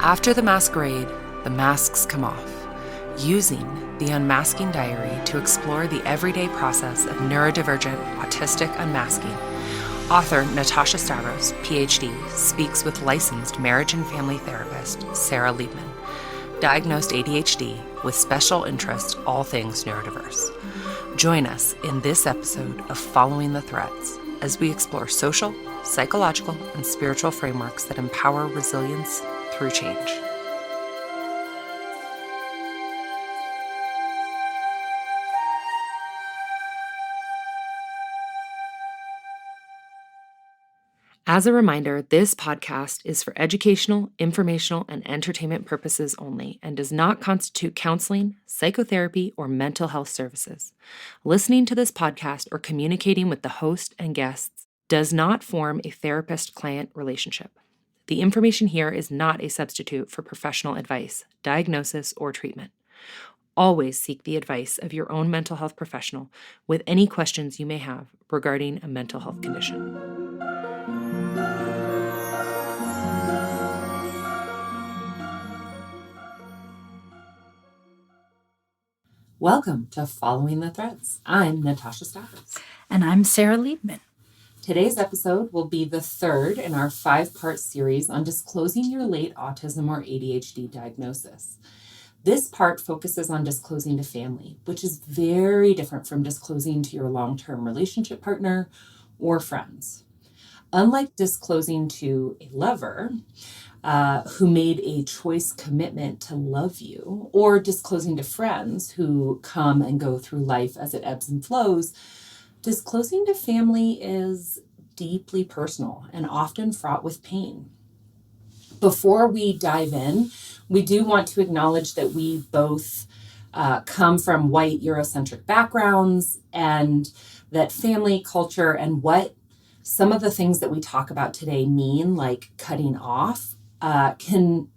After the Masquerade, the masks come off, using the Unmasking Diary to explore the everyday process of neurodivergent autistic unmasking. Author Natasha Stavros, PhD, speaks with licensed marriage and family therapist Sarah Liebman, diagnosed ADHD with special interest all things neurodiverse. Join us in this episode of Following the Threads as we explore social, psychological, and spiritual frameworks that empower resilience through change. As a reminder, this podcast is for educational, informational, and entertainment purposes only and does not constitute counseling, psychotherapy, or mental health services. Listening to this podcast or communicating with the host and guests does not form a therapist-client relationship. The information here is not a substitute for professional advice, diagnosis, or treatment. Always seek the advice of your own mental health professional with any questions you may have regarding a mental health condition. Welcome to Following the Threads. I'm Natasha Stavros. And I'm Sarah Liebman. Today's episode will be the third in our 5-part series on disclosing your late autism or ADHD diagnosis. This part focuses on disclosing to family, which is very different from disclosing to your long-term relationship partner or friends. Unlike disclosing to a lover, who made a choice commitment to love you, or disclosing to friends who come and go through life as it ebbs and flows, disclosing to family is deeply personal and often fraught with pain. Before we dive in, we do want to acknowledge that we both come from white Eurocentric backgrounds, and that family, culture, and what some of the things that we talk about today mean, like cutting off, can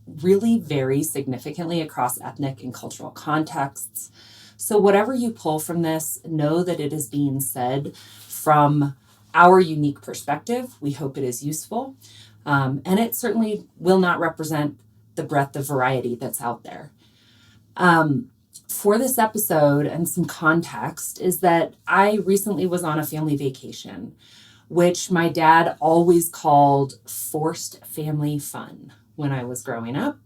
really vary significantly across ethnic and cultural contexts. So whatever you pull from this, know that it is being said from our unique perspective. We hope it is useful. And it certainly will not represent the breadth of variety that's out there. For this episode, and some context, is that I recently was on a family vacation, which my dad always called forced family fun when I was growing up.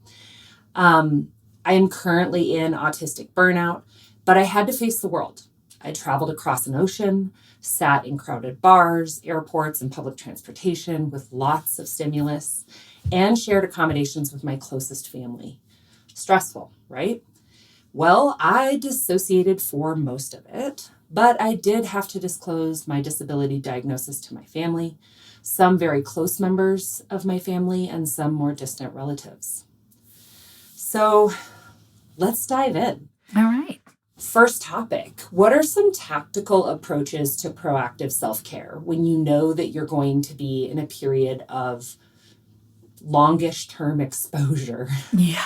I am currently in autistic burnout, but I had to face the world. I traveled across an ocean, sat in crowded bars, airports, and public transportation with lots of stimulus, and shared accommodations with my closest family. Stressful, right? Well, I dissociated for most of it, but I did have to disclose my disability diagnosis to my family, some very close members of my family, and some more distant relatives. So let's dive in. All right. First topic, what are some tactical approaches to proactive self-care when you know that you're going to be in a period of longish term exposure? Yeah.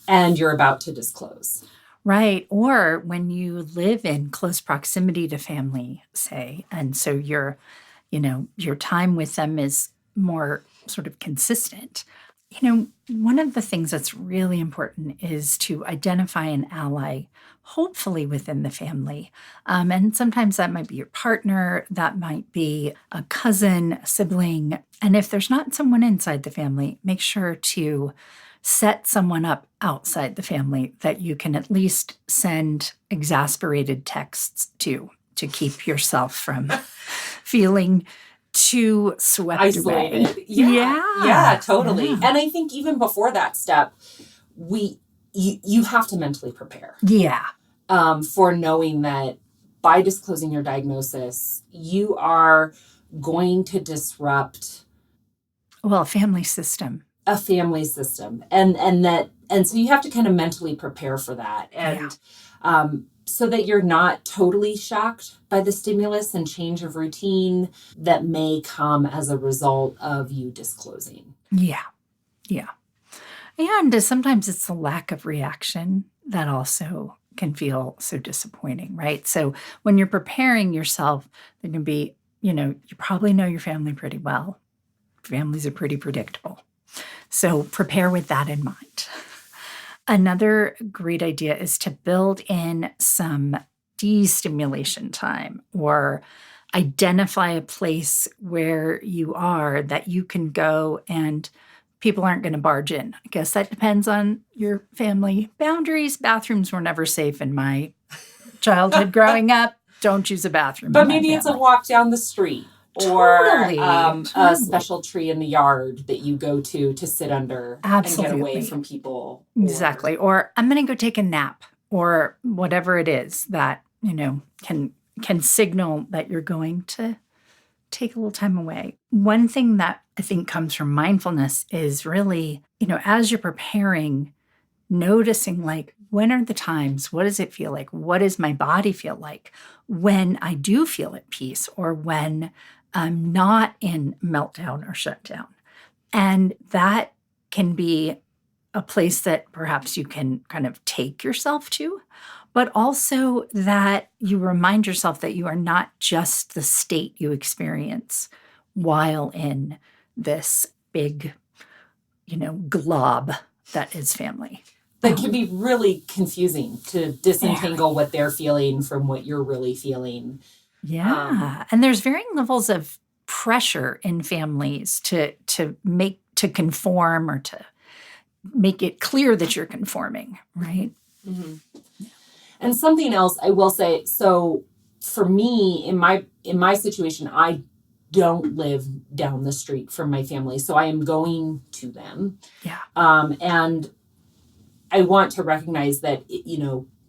And you're about to disclose? Right. Or when you live in close proximity to family, say, and so your time with them is more sort of consistent. One of the things that's really important is to identify an ally, hopefully within the family. And sometimes that might be your partner, that might be a cousin, a sibling. And if there's not someone inside the family, make sure to set someone up outside the family that you can at least send exasperated texts to keep yourself from feeling too swept isolated away. Yeah, totally. Yeah. And I think even before that step, you have to mentally prepare. Yeah. For knowing that by disclosing your diagnosis, you are going to disrupt a family system. And so you have to kind of mentally prepare for that. And so that you're not totally shocked by the stimulus and change of routine that may come as a result of you disclosing. Yeah. And sometimes it's the lack of reaction that also can feel so disappointing, right? So when you're preparing yourself, there can be, you probably know your family pretty well. Families are pretty predictable. So prepare with that in mind. Another great idea is to build in some de-stimulation time, or identify a place where you are that you can go and people aren't going to barge in. I guess that depends on your family boundaries. Bathrooms were never safe in my childhood growing up. Don't use a bathroom. But maybe it's a walk down the street, or Totally. a special tree in the yard that you go to sit under and get away from people. Exactly. Or I'm going to go take a nap, or whatever it is that, can signal that you're going to take a little time away. One thing that I think comes from mindfulness is really, as you're preparing, noticing like, when are the times? What does it feel like? What does my body feel like when I do feel at peace, or when I'm not in meltdown or shutdown? And that can be a place that perhaps you can kind of take yourself to, but also that you remind yourself that you are not just the state you experience while in this big, glob that is family. That can be really confusing to disentangle what they're feeling from what you're really feeling. Yeah. And there's varying levels of pressure in families to conform, or to make it clear that you're conforming, right? Mm-hmm. And something else I will say, so for me, in my situation, I don't live down the street from my family, so I am going to them. Yeah. And I want to recognize that,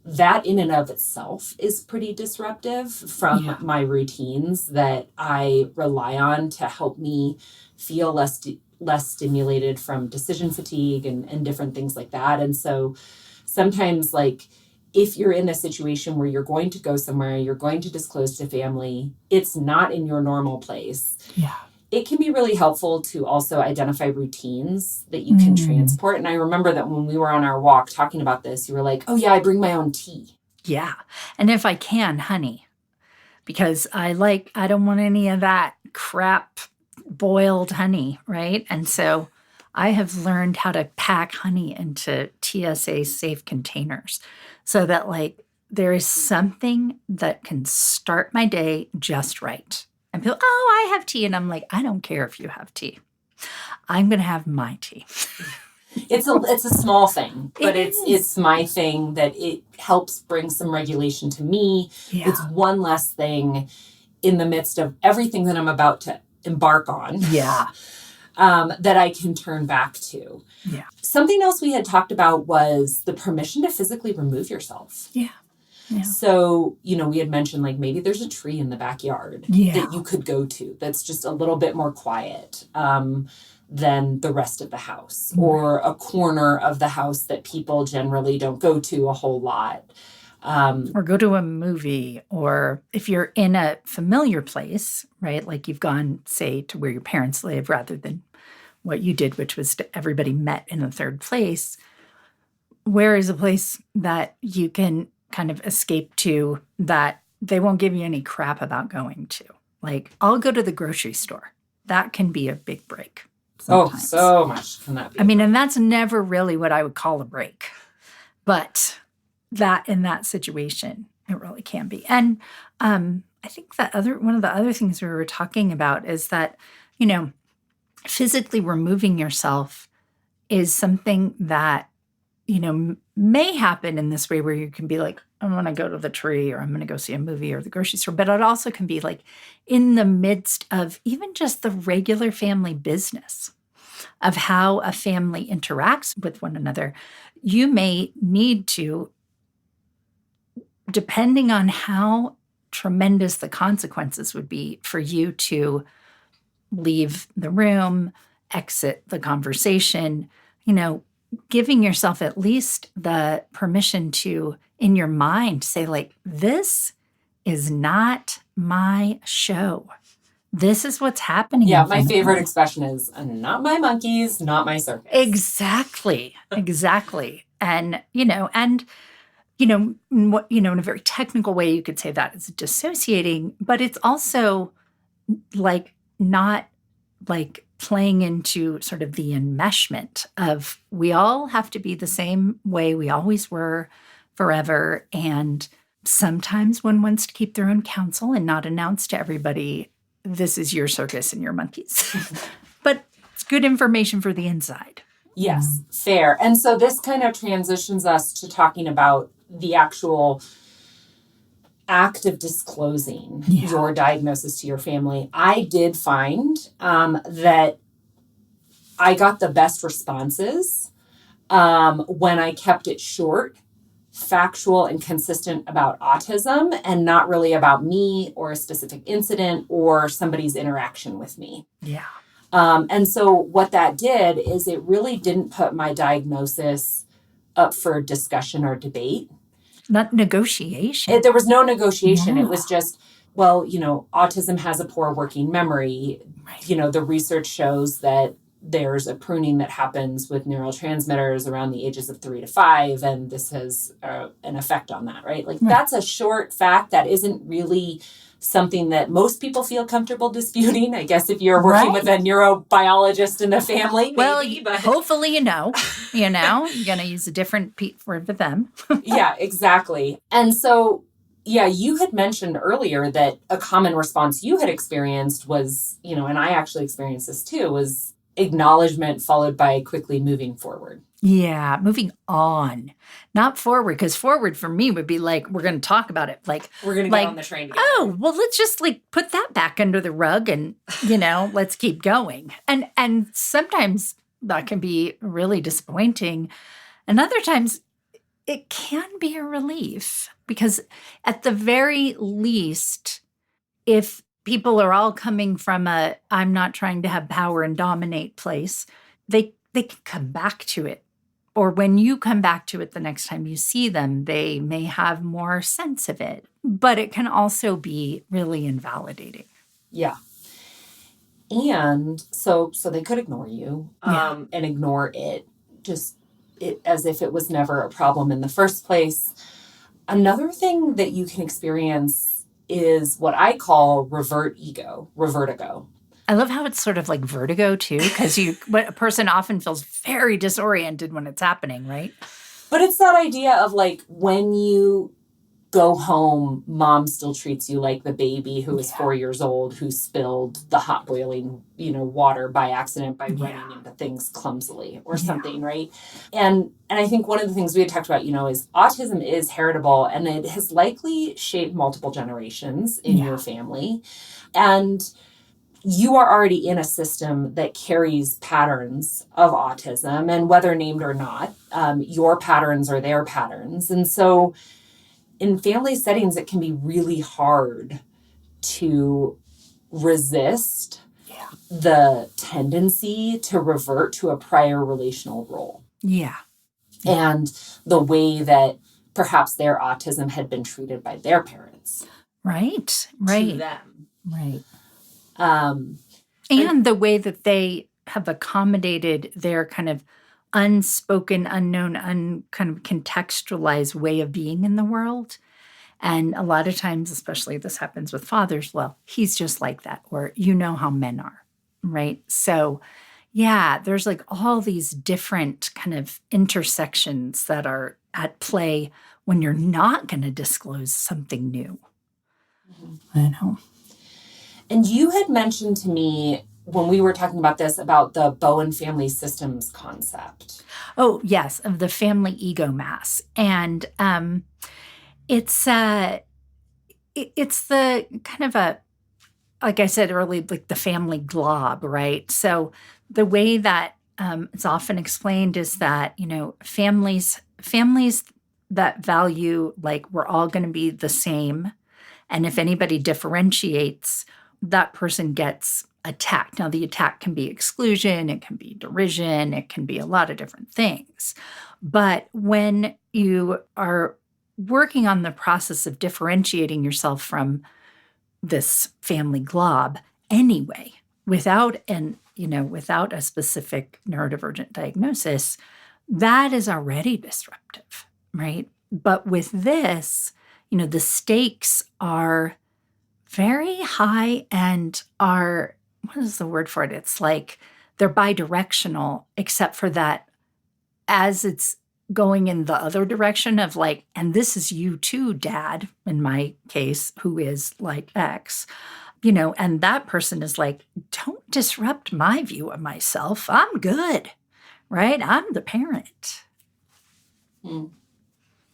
that in and of itself is pretty disruptive from my routines that I rely on to help me feel less stimulated from decision fatigue and different things like that. And so sometimes, like, if you're in a situation where you're going to go somewhere, you're going to disclose to family, it's not in your normal place. Yeah. It can be really helpful to also identify routines that you can transport. And I remember that when we were on our walk talking about this, you were like, oh yeah, I bring my own tea. Yeah. And if I can, honey, because I don't want any of that crap boiled honey, right? And so I have learned how to pack honey into TSA safe containers so that there is something that can start my day just right. And people, oh, I have tea. And I'm like, I don't care if you have tea. I'm going to have my tea. It's a small thing, but it's my thing that it helps bring some regulation to me. Yeah. It's one less thing in the midst of everything that I'm about to embark on. Yeah. That I can turn back to. Yeah. Something else we had talked about was the permission to physically remove yourself. Yeah. Yeah. So, we had mentioned maybe there's a tree in the backyard that you could go to that's just a little bit more quiet than the rest of the house, or a corner of the house that people generally don't go to a whole lot. Or go to a movie, or if you're in a familiar place, right? Like you've gone, say, to where your parents live rather than what you did, which was everybody met in a third place. Where is a place that you can kind of escape to that they won't give you any crap about going to? Like, I'll go to the grocery store. That can be a big break sometimes. Oh, so much can that be. And that's never really what I would call a break. But that in that situation, it really can be. And I think that one of the other things we were talking about is that, physically removing yourself is something that, may happen in this way where you can be like, I'm going to go to the tree, or I'm going to go see a movie, or the grocery store. But it also can be in the midst of even just the regular family business of how a family interacts with one another. You may need to, depending on how tremendous the consequences would be for you to leave the room, exit the conversation, giving yourself at least the permission to, in your mind, say this is not my show. This is what's happening. Yeah, my favorite expression is, not my monkeys, not my circus. Exactly. And, in a very technical way, you could say that it's dissociating, but it's also not playing into sort of the enmeshment of we all have to be the same way we always were forever. And sometimes one wants to keep their own counsel and not announce to everybody, this is your circus and your monkeys. But it's good information for the inside. Yes, fair. And so this kind of transitions us to talking about the actual act of disclosing your diagnosis to your family. I did find that I got the best responses when I kept it short, factual, and consistent about autism, and not really about me or a specific incident or somebody's interaction with me. Yeah. And so what that did is it really didn't put my diagnosis up for discussion or debate. Not negotiation. There was no negotiation. No. It was just, well, autism has a poor working memory. Right. The research shows that there's a pruning that happens with neurotransmitters around the ages of 3 to 5, and this has an effect on that, right? That's a short fact that isn't really something that most people feel comfortable disputing. I guess if you're working with a neurobiologist in the family, maybe. But hopefully you're going to use a different word for them. Yeah, exactly. And so, you had mentioned earlier that a common response you had experienced was, and I actually experienced this too, was acknowledgement followed by quickly moving forward. Yeah, moving on, not forward, because forward for me would be like, we're going to talk about it. We're going to get on the train together. Oh, well, let's just put that back under the rug and, let's keep going. And sometimes that can be really disappointing. And other times it can be a relief, because at the very least, if people are all coming from a I'm not trying to have power and dominate place, they can come back to it. Or when you come back to it the next time you see them, they may have more sense of it. But it can also be really invalidating. Yeah. And so they could ignore you and ignore it, as if it was never a problem in the first place. Another thing that you can experience is what I call revert-ego. I love how it's sort of like vertigo too, because a person often feels very disoriented when it's happening, right? But it's that idea of when you go home, mom still treats you like the baby who is 4 years old, who spilled the hot boiling, water by accident by running into things clumsily or something, right? And I think one of the things we had talked about, is autism is heritable, and it has likely shaped multiple generations in your family. And you are already in a system that carries patterns of autism, and whether named or not, your patterns are their patterns. And so in family settings, it can be really hard to resist the tendency to revert to a prior relational role. Yeah. And the way that perhaps their autism had been treated by their parents. Right. To them. Right. And the way that they have accommodated their kind of unspoken, unknown, kind of contextualized way of being in the world. And a lot of times, especially this happens with fathers, well, he's just like that, or how men are, right? So there's all these different kind of intersections that are at play when you're not going to disclose something new. Mm-hmm. I know. And you had mentioned to me when we were talking about this, about the Bowen Family Systems concept. Oh, yes, of the family ego mass. And it's the kind of like I said earlier, the family glob, right? So the way that it's often explained is that, families that value, we're all going to be the same. And if anybody differentiates, that person gets attacked. Now, the attack can be exclusion, it can be derision, it can be a lot of different things. But when you are working on the process of differentiating yourself from this family glob anyway, without a specific neurodivergent diagnosis, that is already disruptive, right? But with this, the stakes are very high and are, what is the word for it? It's they're bidirectional, except for that as it's going in the other direction of like, and this is you too, Dad, in my case, who is like X, and that person is like, don't disrupt my view of myself. I'm good, right? I'm the parent.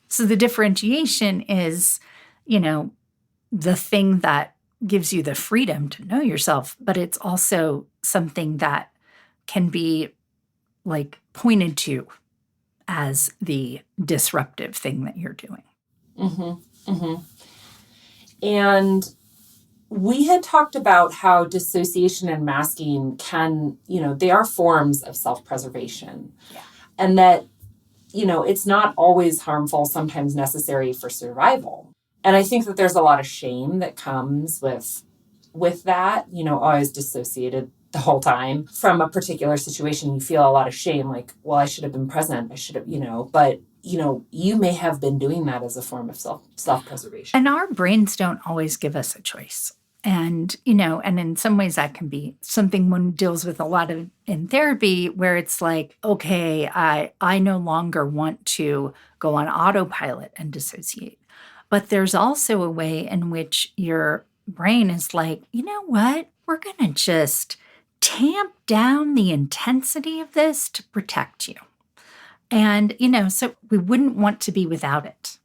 So the differentiation is, the thing that gives you the freedom to know yourself, but it's also something that can be like pointed to as the disruptive thing that you're doing. And we had talked about how dissociation and masking can, they are forms of self-preservation. Yeah. And that, it's not always harmful, sometimes necessary for survival. And I think that there's a lot of shame that comes with that, I was dissociated the whole time from a particular situation. You feel a lot of shame, like, well, I should have been present. I should have, but you may have been doing that as a form of self-preservation. And our brains don't always give us a choice. And, and in some ways that can be something one deals with a lot of in therapy, where it's like, okay, I no longer want to go on autopilot and dissociate. But there's also a way in which your brain is like, you know what? We're going to just tamp down the intensity of this to protect you. And, so we wouldn't want to be without it,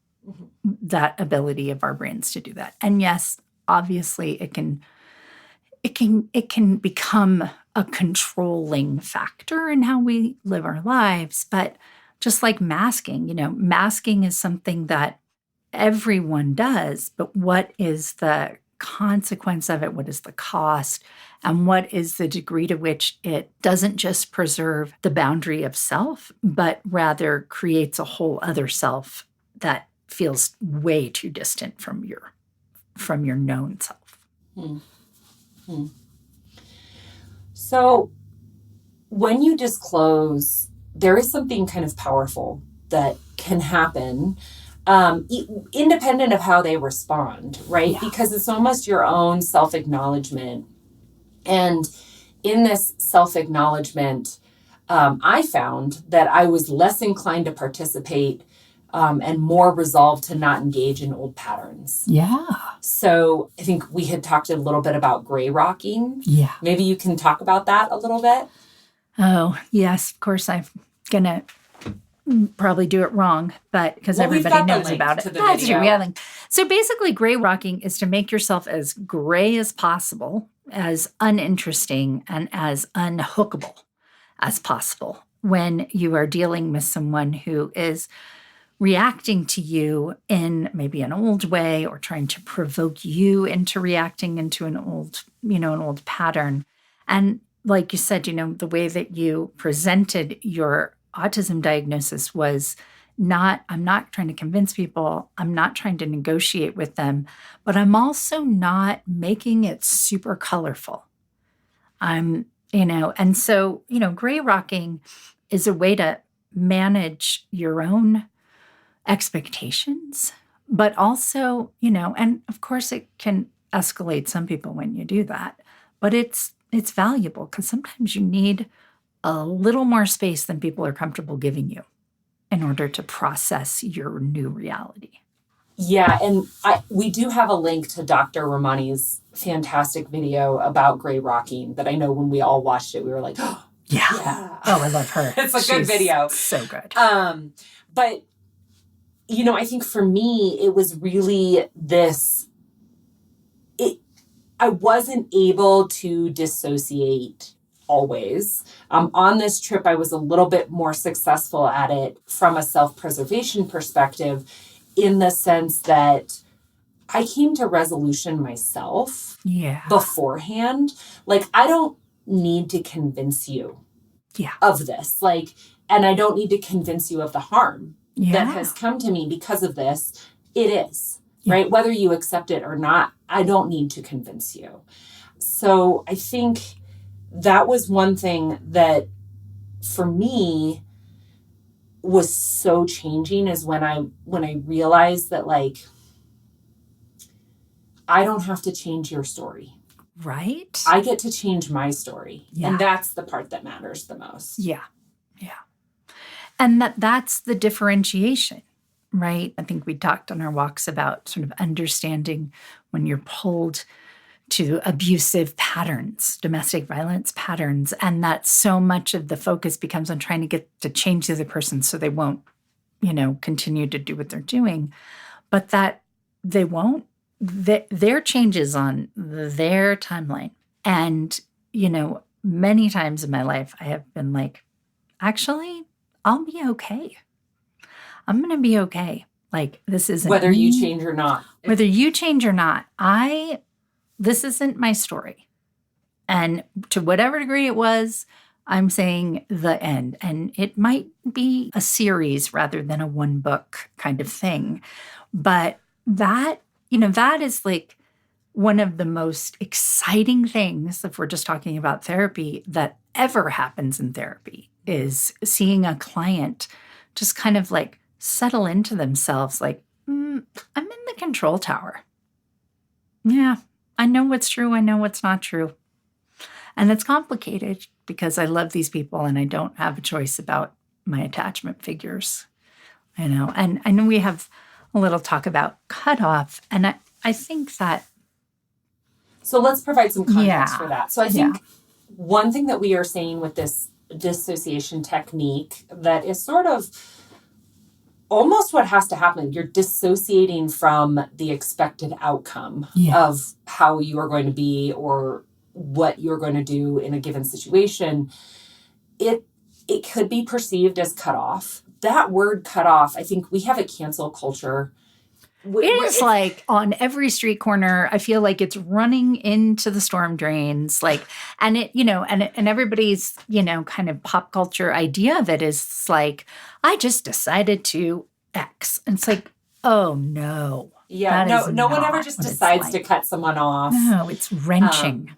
that ability of our brains to do that. And yes, obviously it can become a controlling factor in how we live our lives. But just like masking, masking is something that everyone does, but what is the consequence of it? What is the cost? And what is the degree to which it doesn't just preserve the boundary of self, but rather creates a whole other self that feels way too distant from your known self. So when you disclose, there is something kind of powerful that can happen, independent of how they respond, right? Yeah. Because it's almost your own self-acknowledgement. And in this self-acknowledgement, I found that I was less inclined to participate and more resolved to not engage in old patterns. Yeah. So I think we had talked a little bit about gray rocking. Yeah. Maybe you can talk about that a little bit. Oh, yes. Of course, I'm going to probably do it wrong, but because everybody knows about it. That's true. Yeah. So basically, gray rocking is to make yourself as gray as possible, as uninteresting, and as unhookable as possible when you are dealing with someone who is reacting to you in maybe an old way or trying to provoke you into reacting into an old pattern. And like you said, the way that you presented your autism diagnosis was I'm not trying to convince people, I'm not trying to negotiate with them, but I'm also not making it super colorful. And so, gray rocking is a way to manage your own expectations, but also, and of course it can escalate some people when you do that, but it's valuable because sometimes you need a little more space than people are comfortable giving you in order to process your new reality. Yeah, and we do have a link to Dr. Ramani's fantastic video about gray rocking that I know when we all watched it, we were like, oh, yeah. Oh, I love her. It's a good video. So good. But, I think for me, it was really I wasn't able to dissociate always. On this trip, I was a little bit more successful at it from a self-preservation perspective, in the sense that I came to resolution myself beforehand. Like, I don't need to convince you of this. And I don't need to convince you of the harm that has come to me because of this. It is, right? Whether you accept it or not, I don't need to convince you. So I think that was one thing that for me was so changing, is when I realized that, like, I don't have to change your story. Right? I get to change my story. Yeah. And that's the part that matters the most. Yeah. And that's the differentiation, right? I think we talked on our walks about sort of understanding when you're pulled to abusive patterns, domestic violence patterns, and that so much of the focus becomes on trying to get to change the other person so they won't, continue to do what they're doing, but that they won't. Their changes on their timeline. And, many times in my life, I have been like, actually, I'll be okay. I'm going to be okay. Like, this isn't whether me. you change or not. Whether you change or not, this isn't my story. And to whatever degree it was, I'm saying the end. And it might be a series rather than a one book kind of thing. But that is like one of the most exciting things, if we're just talking about therapy, that ever happens in therapy, is seeing a client just kind of like settle into themselves like, I'm in the control tower. Yeah, I know what's true. I know what's not true. And it's complicated because I love these people and I don't have a choice about my attachment figures, And I know we have a little talk about cutoff. And I think that. So let's provide some context for that. So I think one thing that we are saying with this dissociation technique that is sort of almost what has to happen. You're dissociating from the expected outcome of how you are going to be or what you're going to do in a given situation. It could be perceived as cut off. That word cut off, I think we have a cancel culture. It is like on every street corner. I feel like it's running into the storm drains. Like, and it, and everybody's, kind of pop culture idea of it is like, I just decided to X. And it's like, oh no. Yeah. No one ever just decides to cut someone off. No, it's wrenching.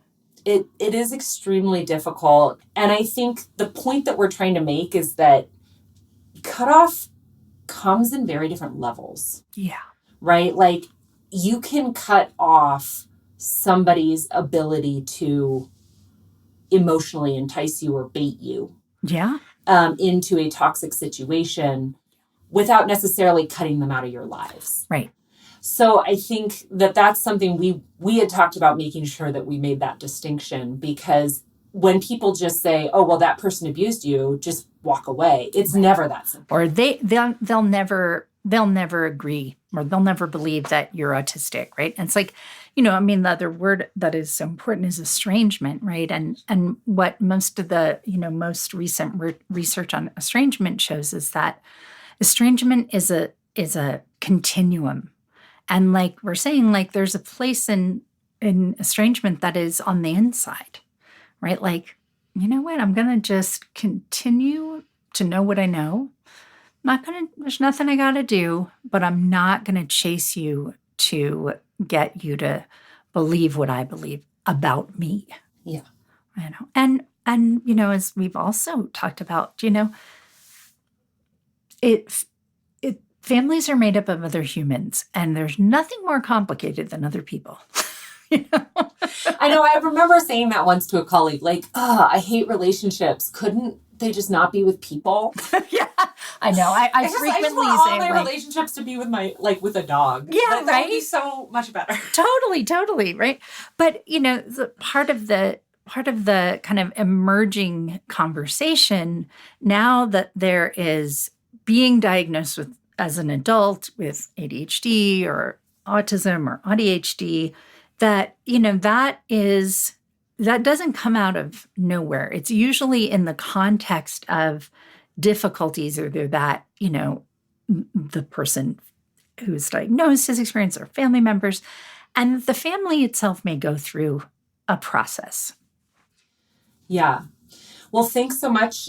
It is extremely difficult. And I think the point that we're trying to make is that cutoff comes in very different levels. Yeah. Right? Like you can cut off somebody's ability to emotionally entice you or bait you into a toxic situation without necessarily cutting them out of your lives. Right. So I think that that's something we had talked about, making sure that we made that distinction, because when people just say, oh, well, that person abused you, just walk away. It's never that simple. Or they'll never agree, or they'll never believe that you're autistic, right? And it's like, the other word that is so important is estrangement, right? And what most of the, most recent research on estrangement shows is that estrangement is a continuum. And like we're saying, like there's a place in estrangement that is on the inside, right? Like, you know what? I'm going to just continue to know what I know. There's nothing I got to do, but I'm not going to chase you to get you to believe what I believe about me. Yeah. And as we've also talked about, families are made up of other humans, and there's nothing more complicated than other people. I know. I remember saying that once to a colleague, like, I hate relationships. Couldn't they just not be with people? Yeah, I know. I frequently I just want all my relationships to be with with a dog. Yeah, that would be so much better. Totally, right. But the part of the kind of emerging conversation now that there is being diagnosed with as an adult with ADHD or autism or ADHD, that that doesn't come out of nowhere. It's usually in the context of difficulties, either that, the person who's diagnosed has experienced, or family members, and the family itself may go through a process. Yeah. Well, thanks so much.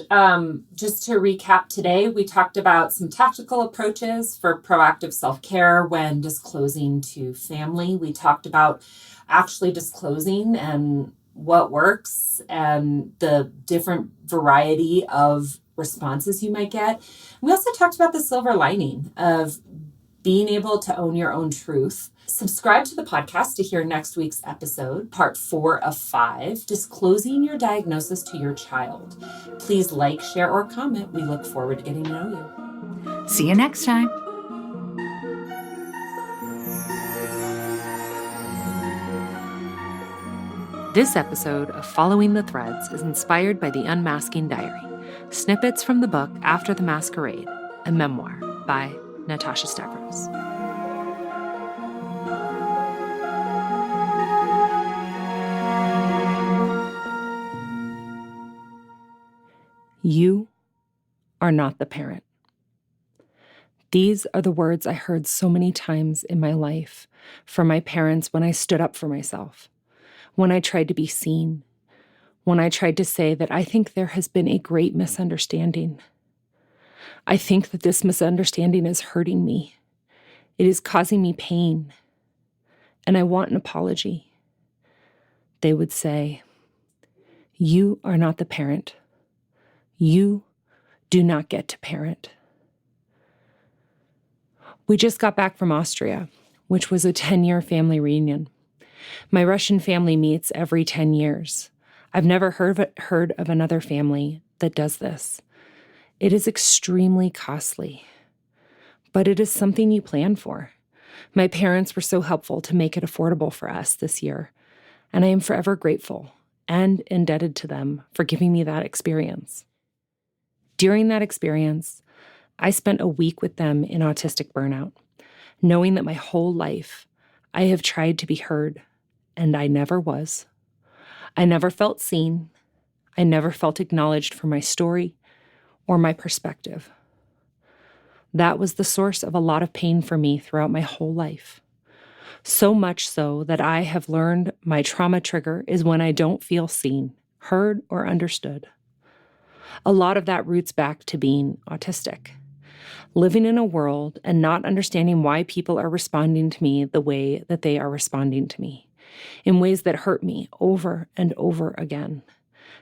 Just to recap today, we talked about some tactical approaches for proactive self-care when disclosing to family. We talked about actually disclosing and what works and the different variety of responses you might get. We also talked about the silver lining of being able to own your own truth Subscribe to the podcast to hear next week's episode, part 4 of 5, Disclosing Your Diagnosis to Your Child. Please like, share, or comment. We look forward to getting to know you. See you next time. This episode of Following the Threads is inspired by The Unmasking Diary, snippets from the book After the Masquerade, a memoir by Natasha Stavros. You are not the parent. These are the words I heard so many times in my life from my parents when I stood up for myself, when I tried to be seen, when I tried to say that I think there has been a great misunderstanding. I think that this misunderstanding is hurting me. It is causing me pain, and I want an apology. They would say, "You are not the parent. You do not get to parent." We just got back from Austria, which was a 10-year family reunion. My Russian family meets every 10 years. I've never heard of another family that does this. It is extremely costly, but it is something you plan for. My parents were so helpful to make it affordable for us this year, and I am forever grateful and indebted to them for giving me that experience. During that experience, I spent a week with them in autistic burnout, knowing that my whole life I have tried to be heard, and I never was. I never felt seen. I never felt acknowledged for my story or my perspective. That was the source of a lot of pain for me throughout my whole life. So much so that I have learned my trauma trigger is when I don't feel seen, heard, or understood. A lot of that roots back to being autistic. Living in a world and not understanding why people are responding to me the way that they are responding to me, in ways that hurt me over and over again,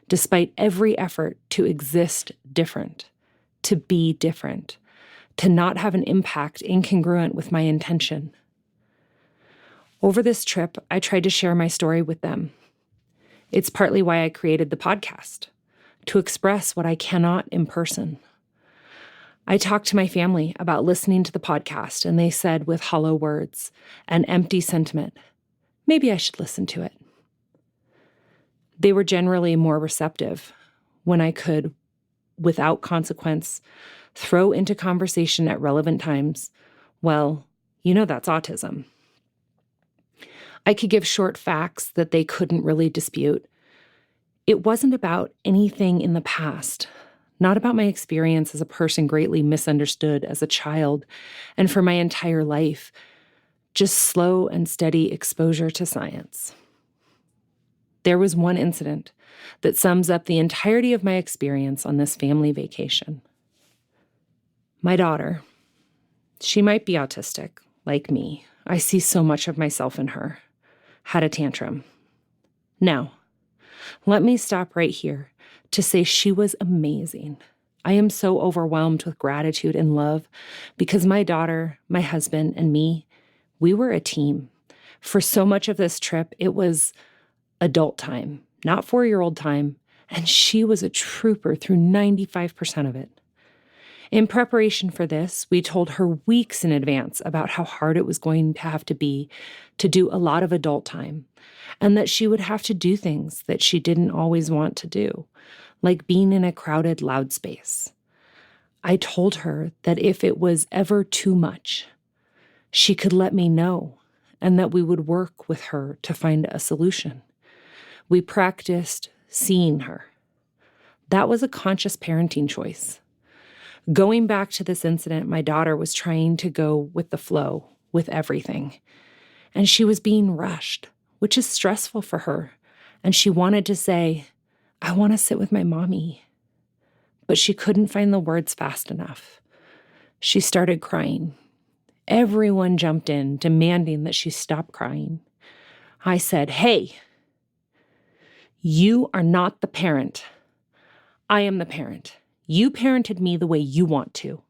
despite every effort to exist different, to be different, to not have an impact incongruent with my intention. Over this trip, I tried to share my story with them. It's partly why I created the podcast, to express what I cannot in person. I talked to my family about listening to the podcast, and they said with hollow words and empty sentiment, maybe I should listen to it. They were generally more receptive when I could, without consequence, throw into conversation at relevant times, well, that's autism. I could give short facts that they couldn't really dispute. It wasn't about anything in the past, not about my experience as a person greatly misunderstood as a child and for my entire life, just slow and steady exposure to science. There was one incident that sums up the entirety of my experience on this family vacation. My daughter, she might be autistic, like me. I see so much of myself in her, had a tantrum. Now, let me stop right here to say she was amazing. I am so overwhelmed with gratitude and love because my daughter, my husband, and me, we were a team. For so much of this trip, it was adult time, not 4-year-old time, and she was a trooper through 95% of it. In preparation for this, we told her weeks in advance about how hard it was going to have to be to do a lot of adult time, and that she would have to do things that she didn't always want to do, like being in a crowded, loud space. I told her that if it was ever too much, she could let me know, and that we would work with her to find a solution. We practiced seeing her. That was a conscious parenting choice. Going back to this incident, my daughter was trying to go with the flow, with everything. And she was being rushed, which is stressful for her. And she wanted to say, I want to sit with my mommy. But she couldn't find the words fast enough. She started crying. Everyone jumped in, demanding that she stop crying. I said, hey, you are not the parent. I am the parent. You parented me the way you want to.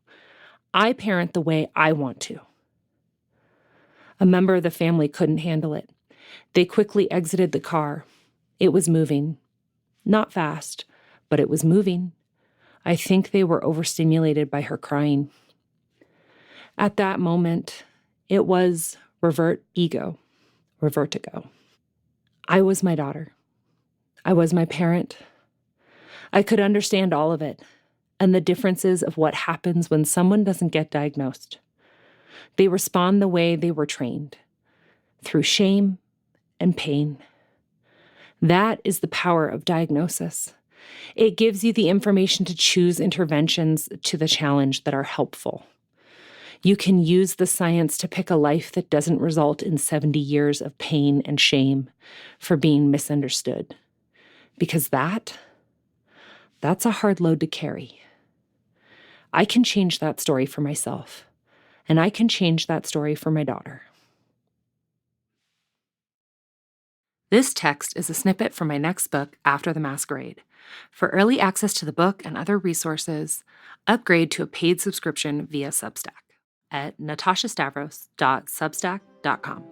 I parent the way I want to. A member of the family couldn't handle it. They quickly exited the car. It was moving. Not fast, but it was moving. I think they were overstimulated by her crying. At that moment, it was revert-ego. I was my daughter. I was my parent. I could understand all of it and the differences of what happens when someone doesn't get diagnosed. They respond the way they were trained, through shame and pain. That is the power of diagnosis. It gives you the information to choose interventions to the challenge that are helpful. You can use the science to pick a life that doesn't result in 70 years of pain and shame for being misunderstood. Because that's a hard load to carry. I can change that story for myself, and I can change that story for my daughter. This text is a snippet from my next book, After the Masquerade. For early access to the book and other resources, upgrade to a paid subscription via Substack at natashastavros.substack.com.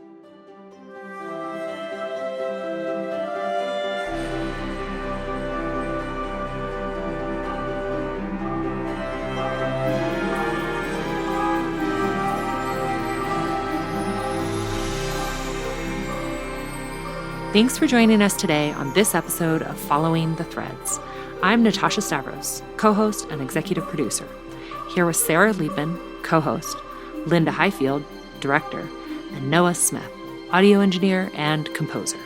Thanks for joining us today on this episode of Following the Threads. I'm Natasha Stavros, co-host and executive producer, here with Sarah Liebman, co-host, Linda Highfield, director, and Noah Smith, audio engineer and composer.